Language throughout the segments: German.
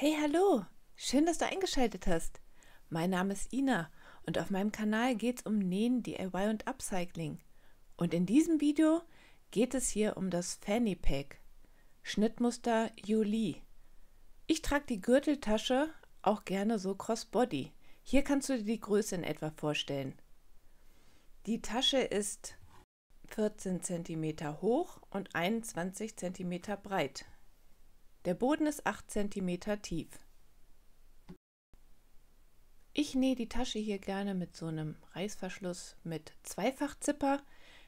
Hey, hallo! Schön, dass du eingeschaltet hast. Mein Name ist Ina und auf meinem Kanal geht es um Nähen, DIY und Upcycling. Und in diesem Video geht es hier um das Fanny Pack, Schnittmuster Jolie. Ich trage die Gürteltasche auch gerne so crossbody. Hier kannst du dir die Größe in etwa vorstellen. Die Tasche ist 14 cm hoch und 21 cm breit. Der Boden ist 8 cm tief. Ich nähe die Tasche hier gerne mit so einem Reißverschluss mit Zweifachzipper.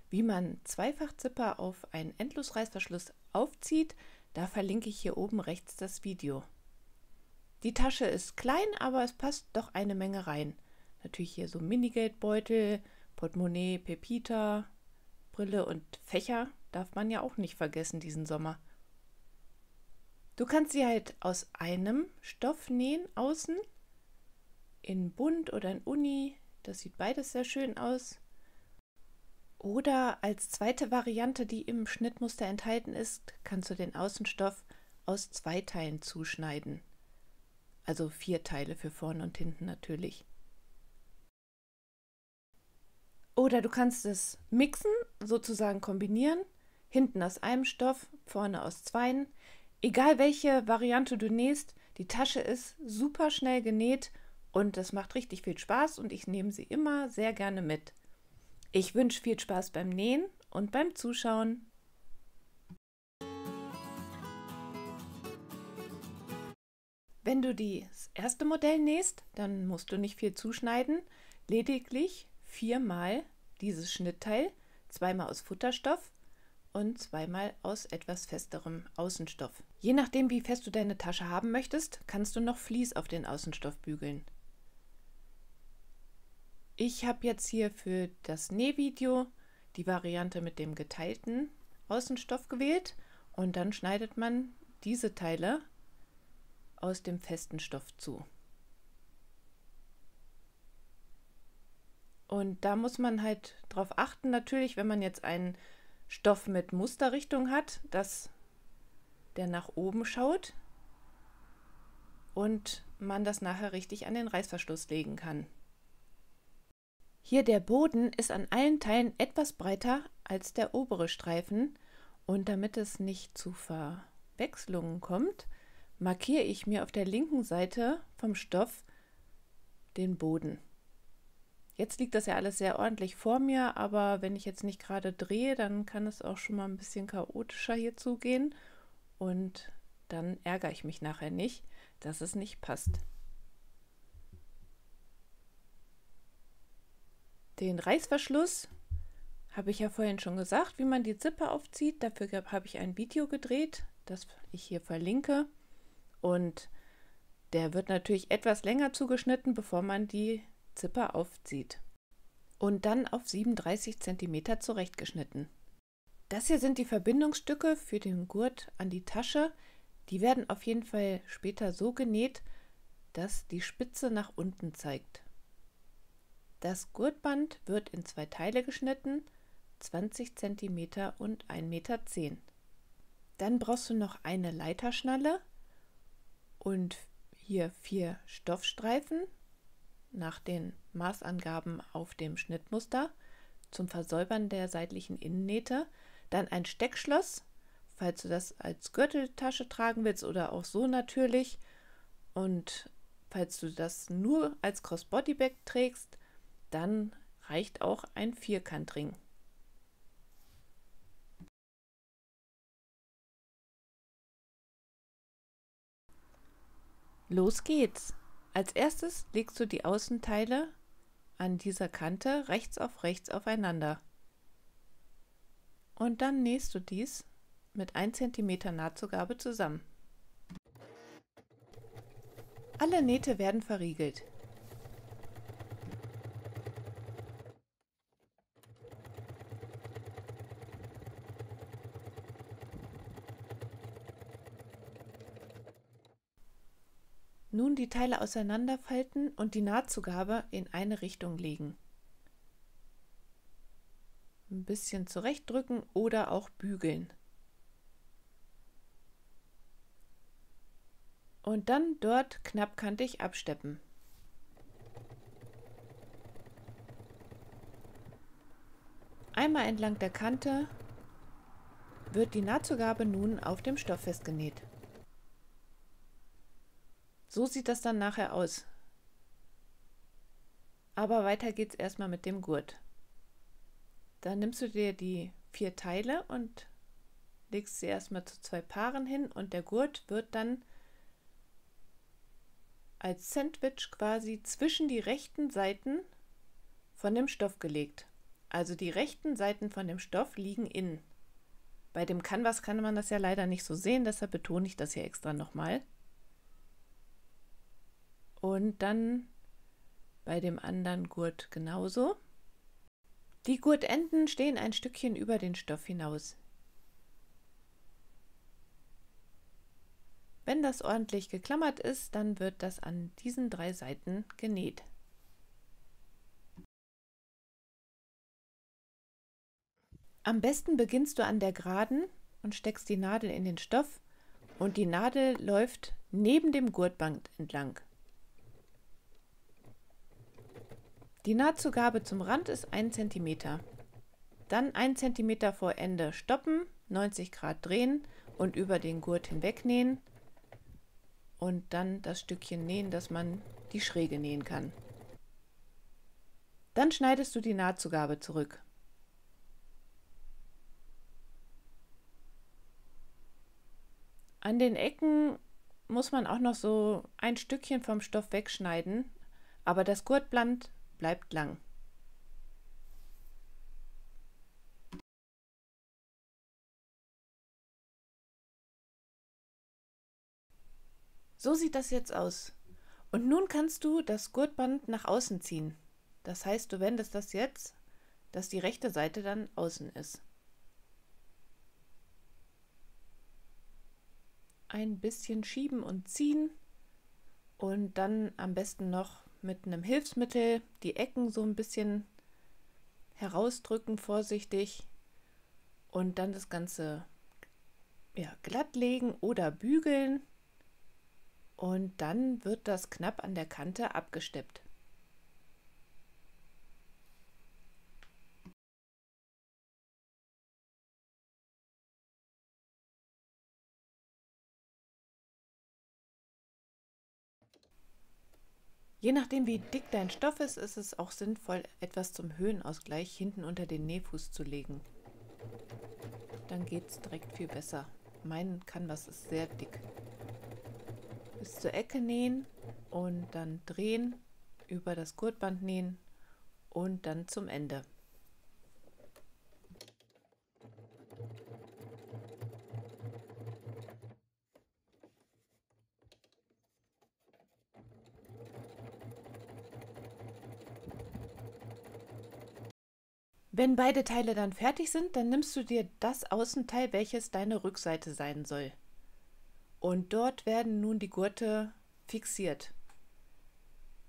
Wie man Zweifachzipper auf einen Endlosreißverschluss aufzieht, da verlinke ich hier oben rechts das Video. Die Tasche ist klein, aber es passt doch eine Menge rein. Natürlich hier so Mini-Geldbeutel, Portemonnaie, Pepita, Brille und Fächer darf man ja auch nicht vergessen diesen Sommer. Du kannst sie halt aus einem Stoff nähen, außen, in bunt oder in Uni, das sieht beides sehr schön aus. Oder als zweite Variante, die im Schnittmuster enthalten ist, kannst du den Außenstoff aus 2 Teilen zuschneiden. Also 4 Teile für vorne und hinten natürlich. Oder du kannst es mixen, sozusagen kombinieren, hinten aus einem Stoff, vorne aus 2. Egal welche Variante du nähst, die Tasche ist super schnell genäht und das macht richtig viel Spaß und ich nehme sie immer sehr gerne mit. Ich wünsche viel Spaß beim Nähen und beim Zuschauen. Wenn du das erste Modell nähst, dann musst du nicht viel zuschneiden, lediglich 4-mal dieses Schnittteil, 2-mal aus Futterstoff und 2-mal aus etwas festerem Außenstoff. Je nachdem, wie fest du deine Tasche haben möchtest, kannst du noch Vlies auf den Außenstoff bügeln. Ich habe jetzt hier für das Nähvideo die Variante mit dem geteilten Außenstoff gewählt und dann schneidet man diese Teile aus dem festen Stoff zu. Und da muss man halt drauf achten, natürlich, wenn man jetzt einen Stoff mit Musterrichtung hat, dass der nach oben schaut und man das nachher richtig an den Reißverschluss legen kann. Hier der Boden ist an allen Teilen etwas breiter als der obere Streifen und damit es nicht zu Verwechslungen kommt, markiere ich mir auf der linken Seite vom Stoff den Boden. Jetzt liegt das ja alles sehr ordentlich vor mir, aber wenn ich jetzt nicht gerade drehe, dann kann es auch schon mal ein bisschen chaotischer hier zugehen und dann ärgere ich mich nachher nicht, dass es nicht passt. Den Reißverschluss habe ich ja vorhin schon gesagt, wie man die Zipper aufzieht. Dafür habe ich ein Video gedreht, das ich hier verlinke. Und der wird natürlich etwas länger zugeschnitten, bevor man die Zipper aufzieht. Und dann auf 37 cm zurechtgeschnitten. Das hier sind die Verbindungsstücke für den Gurt an die Tasche. Die werden auf jeden Fall später so genäht, dass die Spitze nach unten zeigt. Das Gurtband wird in 2 Teile geschnitten, 20 cm und 1,10 Meter. Dann brauchst du noch eine Leiterschnalle und hier 4 Stoffstreifen nach den Maßangaben auf dem Schnittmuster zum Versäubern der seitlichen Innennähte. Dann ein Steckschloss, falls du das als Gürteltasche tragen willst oder auch so natürlich. Und falls du das nur als Crossbody-Bag trägst, dann reicht auch ein Vierkantring. Los geht's! Als erstes legst du die Außenteile an dieser Kante rechts auf rechts aufeinander. Und dann nähst du dies mit 1 cm Nahtzugabe zusammen. Alle Nähte werden verriegelt. Nun die Teile auseinanderfalten und die Nahtzugabe in eine Richtung legen. Ein bisschen zurechtdrücken oder auch bügeln. und dann dort knappkantig absteppen. Einmal entlang der Kante wird die Nahtzugabe nun auf dem Stoff festgenäht. So sieht das dann nachher aus. Aber weiter geht's erstmal mit dem Gurt. Dann nimmst du dir die 4 Teile und legst sie erstmal zu 2 Paaren hin und der Gurt wird dann als Sandwich quasi zwischen die rechten Seiten von dem Stoff gelegt. Also die rechten Seiten von dem Stoff liegen innen. Bei dem Canvas kann man das ja leider nicht so sehen, deshalb betone ich das hier extra nochmal. Und dann bei dem anderen Gurt genauso. Die Gurtenden stehen ein Stückchen über den Stoff hinaus. Wenn das ordentlich geklammert ist, dann wird das an diesen 3 Seiten genäht. Am besten beginnst du an der Geraden und steckst die Nadel in den Stoff und die Nadel läuft neben dem Gurtband entlang. Die Nahtzugabe zum Rand ist 1 cm. Dann 1 cm vor Ende stoppen, 90 Grad drehen und über den Gurt hinweg nähen und dann das Stückchen nähen, dass man die Schräge nähen kann. Dann schneidest du die Nahtzugabe zurück. An den Ecken muss man auch noch so ein Stückchen vom Stoff wegschneiden, aber das Gurtband bleibt lang. So sieht das jetzt aus. Und nun kannst du das Gurtband nach außen ziehen. Das heißt, du wendest das jetzt, dass die rechte Seite dann außen ist. Ein bisschen schieben und ziehen und dann am besten noch mit einem Hilfsmittel die Ecken so ein bisschen herausdrücken, vorsichtig, und dann das Ganze glatt legen oder bügeln und dann wird das knapp an der Kante abgesteppt. Je nachdem, wie dick dein Stoff ist, ist es auch sinnvoll, etwas zum Höhenausgleich hinten unter den Nähfuß zu legen. Dann geht es direkt viel besser. Mein Canvas ist sehr dick. Bis zur Ecke nähen und dann drehen, über das Gurtband nähen und dann zum Ende. Wenn beide Teile dann fertig sind, dann nimmst du dir das Außenteil, welches deine Rückseite sein soll. Und dort werden nun die Gurte fixiert.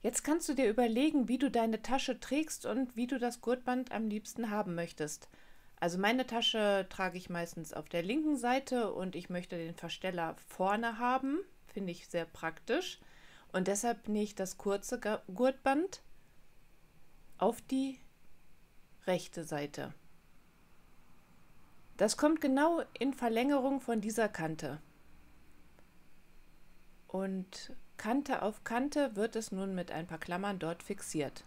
Jetzt kannst du dir überlegen, wie du deine Tasche trägst und wie du das Gurtband am liebsten haben möchtest. Also meine Tasche trage ich meistens auf der linken Seite und ich möchte den Versteller vorne haben. Finde ich sehr praktisch. Und deshalb nähe ich das kurze Gurtband auf die rechte Seite. Das kommt genau in Verlängerung von dieser Kante. Und Kante auf Kante wird es nun mit ein paar Klammern dort fixiert.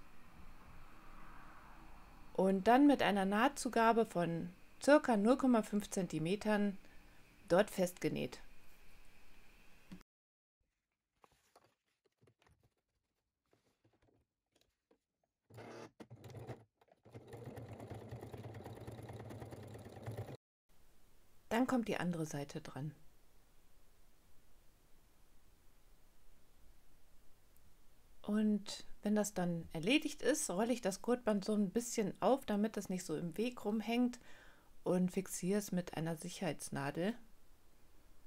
Und dann mit einer Nahtzugabe von ca. 0,5 cm dort festgenäht. Dann kommt die andere Seite dran. Und wenn das dann erledigt ist, rolle ich das Gurtband so ein bisschen auf, damit es nicht so im Weg rumhängt, und fixiere es mit einer Sicherheitsnadel.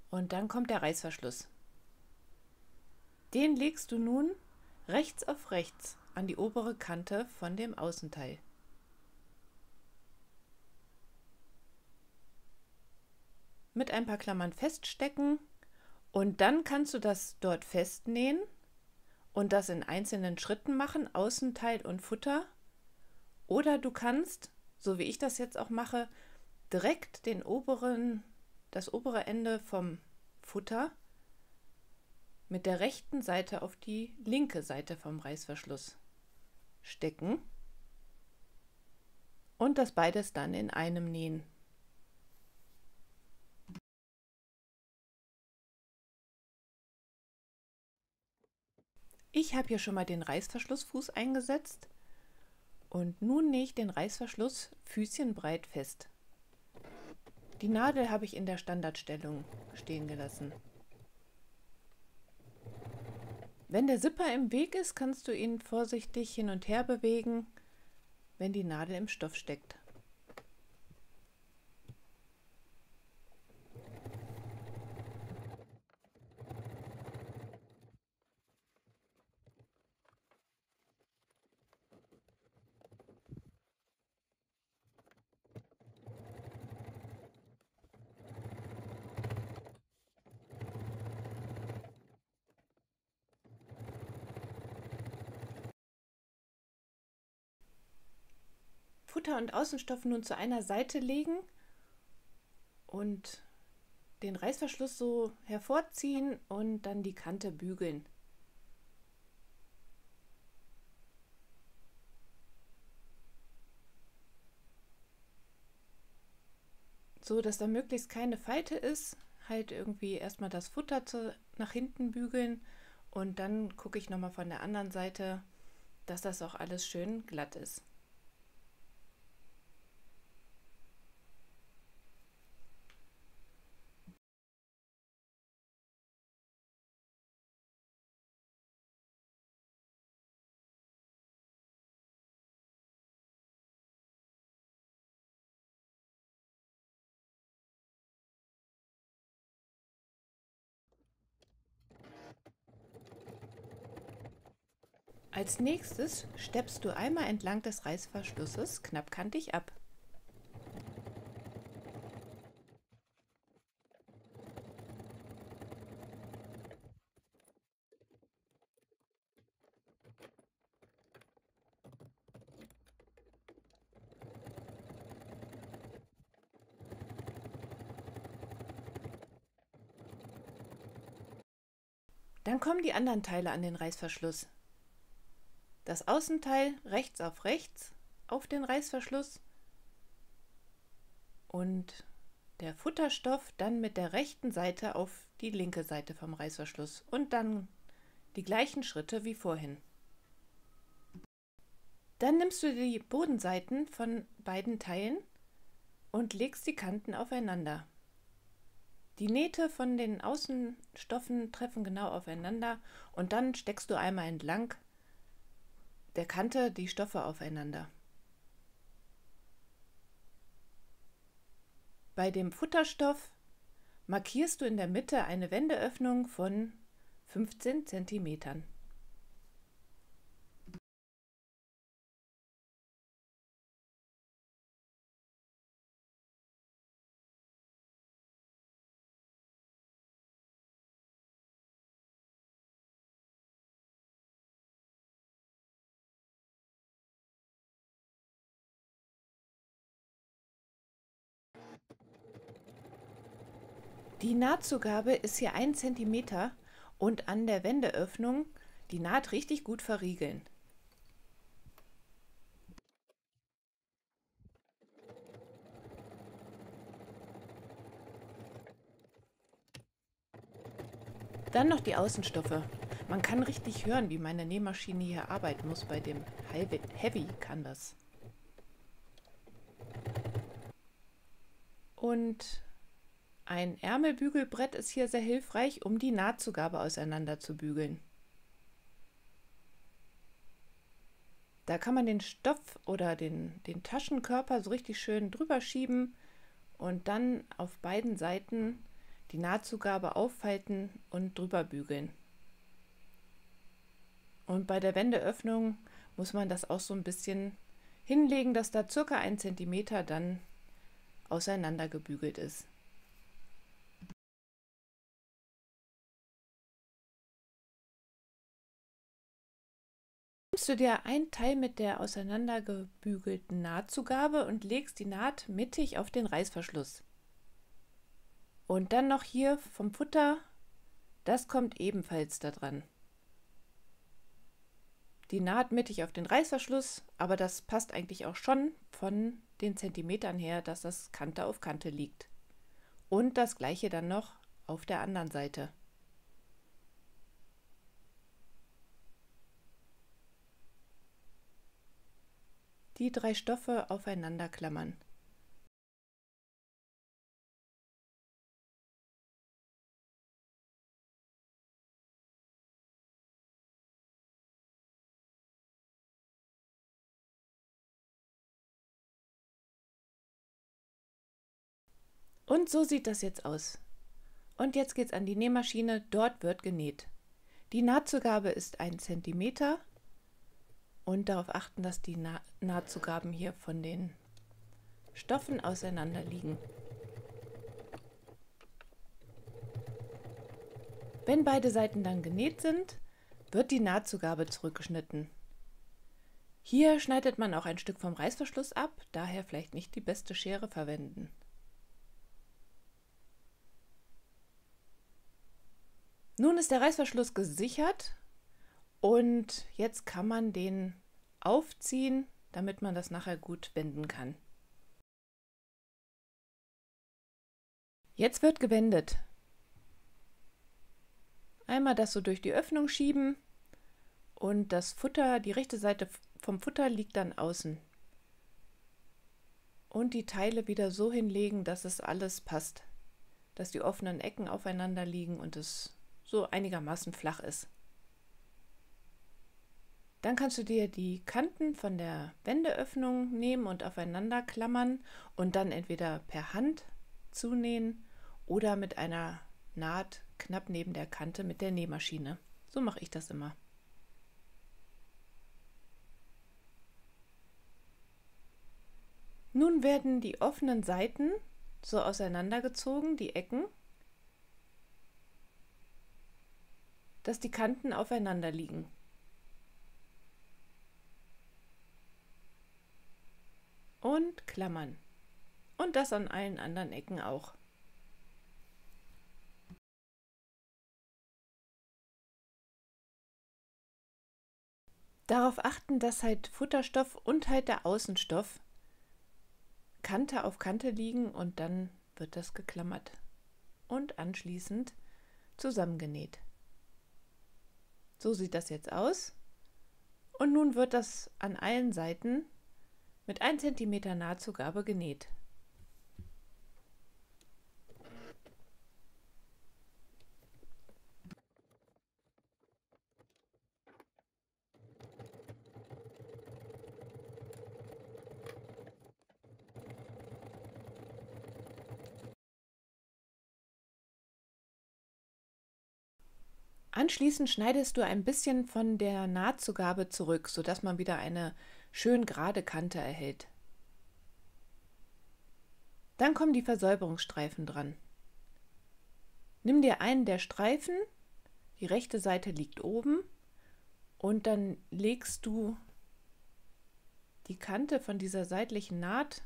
Und dann kommt der Reißverschluss. Den legst du nun rechts auf rechts an die obere Kante von dem Außenteil. Mit ein paar Klammern feststecken Und dann kannst du das dort festnähen und das in einzelnen Schritten machen, Außenteil und Futter. Oder du kannst, so wie ich das jetzt auch mache, direkt das obere Ende vom Futter mit der rechten Seite auf die linke Seite vom Reißverschluss stecken und das beides dann in einem nähen. Ich habe hier schon mal den Reißverschlussfuß eingesetzt und nun nähe ich den Reißverschluss füßchenbreit fest. Die Nadel habe ich in der Standardstellung stehen gelassen. Wenn der Zipper im Weg ist, kannst du ihn vorsichtig hin und her bewegen, wenn die Nadel im Stoff steckt. Futter und Außenstoff nun zu einer Seite legen und den Reißverschluss so hervorziehen und dann die Kante bügeln. So, dass da möglichst keine Falte ist, halt irgendwie erstmal das Futter nach hinten bügeln und dann gucke ich nochmal von der anderen Seite, dass das auch alles schön glatt ist. Als nächstes steppst du einmal entlang des Reißverschlusses knappkantig ab. Dann kommen die anderen Teile an den Reißverschluss. Das Außenteil rechts auf den Reißverschluss und der Futterstoff dann mit der rechten Seite auf die linke Seite vom Reißverschluss und dann die gleichen Schritte wie vorhin. Dann nimmst du die Bodenseiten von beiden Teilen und legst die Kanten aufeinander. Die Nähte von den Außenstoffen treffen genau aufeinander und dann steckst du einmal entlang der Kante die Stoffe aufeinander. Bei dem Futterstoff markierst du in der Mitte eine Wendeöffnung von 15 cm. Die Nahtzugabe ist hier 1 cm und an der Wendeöffnung die Naht richtig gut verriegeln. Dann noch die Außenstoffe. Man kann richtig hören, wie meine Nähmaschine hier arbeiten muss bei dem Heavy Canvas. Und ein Ärmelbügelbrett ist hier sehr hilfreich, um die Nahtzugabe auseinander zu bügeln. Da kann man den Stoff oder den Taschenkörper so richtig schön drüber schieben und dann auf beiden Seiten die Nahtzugabe auffalten und drüber bügeln. Und bei der Wendeöffnung muss man das auch so ein bisschen hinlegen, dass da ca. 1 cm dann auseinander gebügelt ist. nimmst du dir ein Teil mit der auseinandergebügelten Nahtzugabe und legst die Naht mittig auf den Reißverschluss. Und dann noch hier vom Futter, das kommt ebenfalls da dran. Die Naht mittig auf den Reißverschluss, aber das passt eigentlich auch schon von den Zentimetern her, dass das Kante auf Kante liegt. Und das gleiche dann noch auf der anderen Seite. Die 3 Stoffe aufeinander klammern. Und so sieht das jetzt aus. Und jetzt geht's an die Nähmaschine, dort wird genäht. Die Nahtzugabe ist 1 cm und darauf achten, dass die Nahtzugaben hier von den Stoffen auseinander liegen. Wenn beide Seiten dann genäht sind, wird die Nahtzugabe zurückgeschnitten. Hier schneidet man auch ein Stück vom Reißverschluss ab, daher vielleicht nicht die beste Schere verwenden. Nun ist der Reißverschluss gesichert und jetzt kann man den aufziehen, damit man das nachher gut wenden kann. Jetzt wird gewendet. Einmal das so durch die Öffnung schieben und das Futter, die rechte Seite vom Futter liegt dann außen. Und die Teile wieder so hinlegen, dass es alles passt, dass die offenen Ecken aufeinander liegen und es so einigermaßen flach ist. Dann kannst du dir die Kanten von der Wendeöffnung nehmen und aufeinander klammern und dann entweder per Hand zunähen oder mit einer Naht knapp neben der Kante mit der Nähmaschine. So mache ich das immer. Nun werden die offenen Seiten so auseinandergezogen, die Ecken, dass die Kanten aufeinander liegen. Und klammern. Und das an allen anderen Ecken auch. Darauf achten, dass halt Futterstoff und halt der Außenstoff Kante auf Kante liegen und dann wird das geklammert und anschließend zusammengenäht. So sieht das jetzt aus und nun wird das an allen Seiten mit 1 cm Nahtzugabe genäht. Anschließend schneidest du ein bisschen von der Nahtzugabe zurück, sodass man wieder eine schön gerade Kante erhält. Dann kommen die Versäuberungsstreifen dran. Nimm dir einen der Streifen, die rechte Seite liegt oben und dann legst du die Kante von dieser seitlichen Naht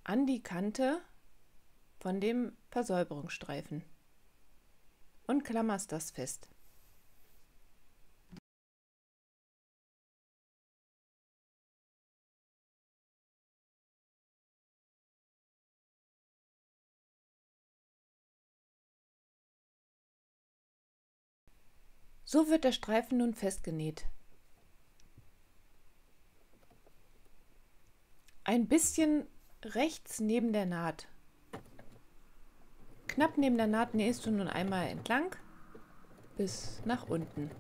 an die Kante von dem Versäuberungsstreifen und klammerst das fest. So wird der Streifen nun festgenäht. Ein bisschen rechts neben der Naht. Knapp neben der Naht nähst du nun einmal entlang bis nach unten.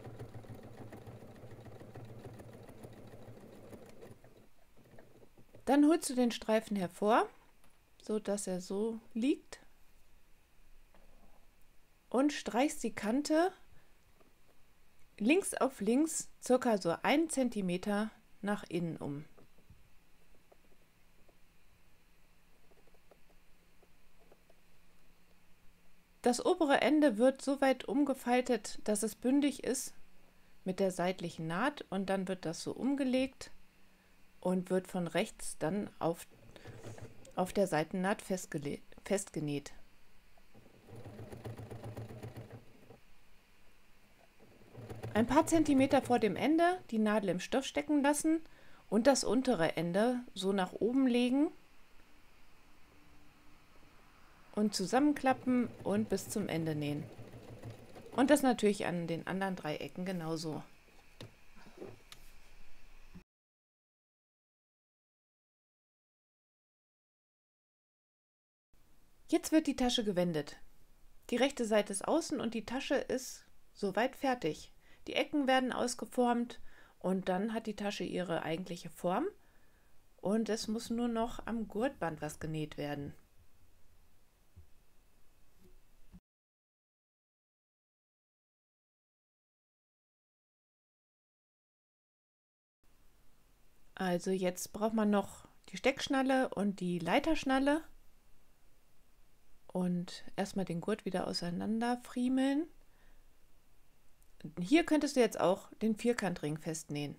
Dann holst du den Streifen hervor, so dass er so liegt und streichst die Kante links auf links circa so 1 cm nach innen um. Das obere Ende wird so weit umgefaltet, dass es bündig ist, mit der seitlichen Naht und dann wird das so umgelegt und wird von rechts dann auf der Seitennaht festgenäht. Ein paar Zentimeter vor dem Ende die Nadel im Stoff stecken lassen und das untere Ende so nach oben legen und zusammenklappen und bis zum Ende nähen. Und das natürlich an den anderen 3 Ecken genauso. Jetzt wird die Tasche gewendet. Die rechte Seite ist außen und die Tasche ist soweit fertig. Die Ecken werden ausgeformt und dann hat die Tasche ihre eigentliche Form und es muss nur noch am Gurtband was genäht werden. Also jetzt braucht man noch die Steckschnalle und die Leiterschnalle und erstmal den Gurt wieder auseinander friemeln. Hier könntest du jetzt auch den Vierkantring festnähen.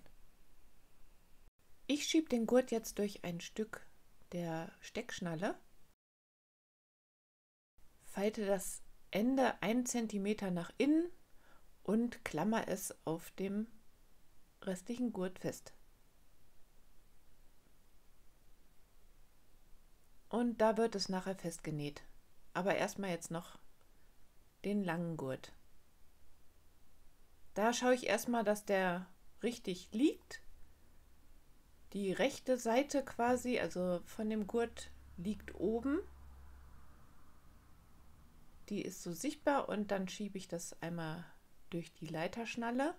Ich schiebe den Gurt jetzt durch ein Stück der Steckschnalle, falte das Ende 1 cm nach innen und klammer es auf dem restlichen Gurt fest. Und da wird es nachher festgenäht. Aber erstmal jetzt noch den langen Gurt. Da schaue ich erstmal, dass der richtig liegt. Die rechte Seite quasi, also von dem Gurt, liegt oben. Die ist so sichtbar und dann schiebe ich das einmal durch die Leiterschnalle,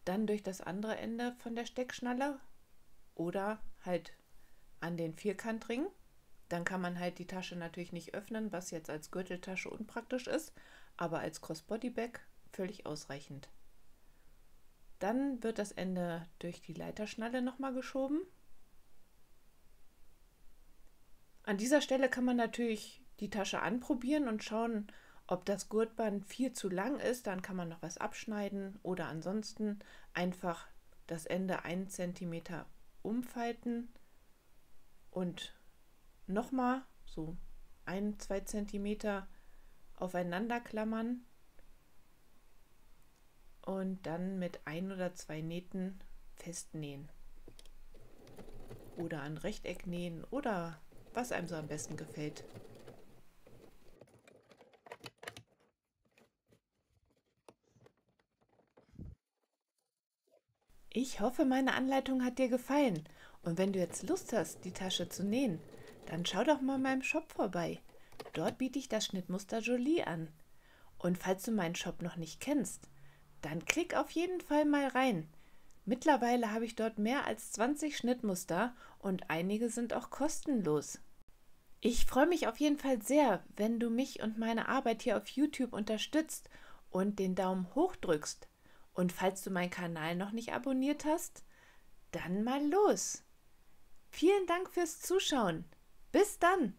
dann durch das andere Ende von der Steckschnalle oder halt an den Vierkantring. Dann kann man halt die Tasche natürlich nicht öffnen, was jetzt als Gürteltasche unpraktisch ist, aber als Crossbody-Bag völlig ausreichend. Dann wird das Ende durch die Leiterschnalle nochmal geschoben. An dieser Stelle kann man natürlich die Tasche anprobieren und schauen, ob das Gurtband viel zu lang ist. Dann kann man noch was abschneiden oder ansonsten einfach das Ende 1 cm umfalten und nochmal so 1-2 cm aufeinander klammern und dann mit 1 oder 2 Nähten festnähen oder ein Rechteck nähen oder was einem so am besten gefällt. Ich hoffe, meine Anleitung hat dir gefallen und wenn du jetzt Lust hast, die Tasche zu nähen, dann schau doch mal in meinem Shop vorbei. Dort biete ich das Schnittmuster Jolie an. Und falls du meinen Shop noch nicht kennst, dann klick auf jeden Fall mal rein. Mittlerweile habe ich dort mehr als 20 Schnittmuster und einige sind auch kostenlos. Ich freue mich auf jeden Fall sehr, wenn du mich und meine Arbeit hier auf YouTube unterstützt und den Daumen hoch drückst. Und falls du meinen Kanal noch nicht abonniert hast, dann mal los. Vielen Dank fürs Zuschauen. Bis dann!